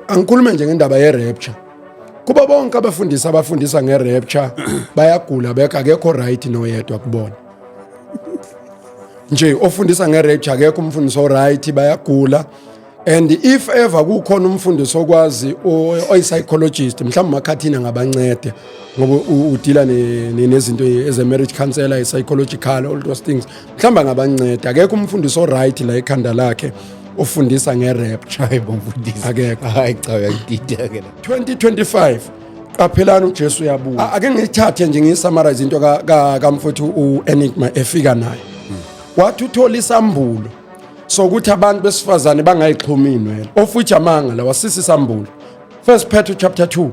Angikhulume nje ngendaba ye-rapture. Kuba bonke abafundisa nge-rapture bayagula akekho right noyedwa kubona. Nje ofundisa nge-rapture akekho umfundiso right bayagula. And if ever kukhona umfundiso okwazi oyi-psychologist mhlawumbe makhathini ngabancede ngoba udila nezinto eze-marriage counselor, i-psychological, all those things mhlawumbe ngabancede akekho umfundiso right la ekhanda lakhe ofundisa nge-rapture. Hayibo mfundisi. Akekho. Hayi cha uyangidida ke. 2025 qaphelani uJesu uyabuya. Ake ngithathe nje ngisummarize into kamfuthu uEnigma efika nayo. Wathi uthola isambulo sokuthi abantu besifazane bangayixhumi inwele. Ofuthi amanga la wasisi isambulo. 1 Peter chapter 2.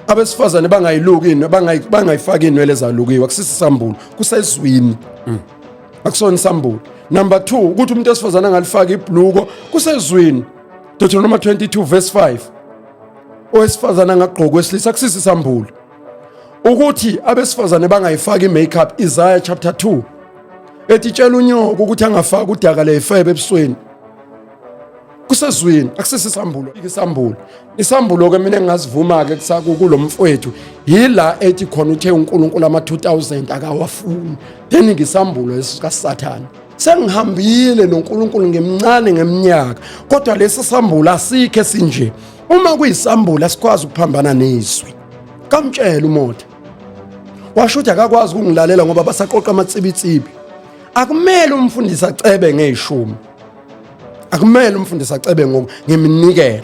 Abesifazane bangayiluki inwele bangayifaki inwele ezalukiwe kusisi isambulo kusezwini. Akusona isambulo. Number 2 ukuthi umuntu esifazane angalifaki ibhluko kusezwini. Deuteronomy 22 verse 5. Owesifazane angagqoka wesilisa kusisi isambulo. Ukuthi abesifazane bangayifaki imakeup Isaiah chapter 2. Ethi tshela unyoko ukuthi angafaki udaka lefebe ebusweni. Kusezwini akusisi isambulo. Isambulo ke mina engazivuma ke kulo mfowethu yila ethi khona uthe uNkulunkulu ama-2000 akawafuni. Then ngisambulo esikaSathane. Sengihambile noNkulunkulu ngemncane ngeminyaka kodwa lesi sambulo asikho esinje. Uma kuyisambulo asikwazi ukuphambana nezwi. Kamtshela uMotha. Washo ukuthi akakwazi ukungilalela ngoba basaqoqa amatsibitsibi. Akumele umfundisi acebe ngeshumi. Akumele umfundisi acebe ngeminikelo.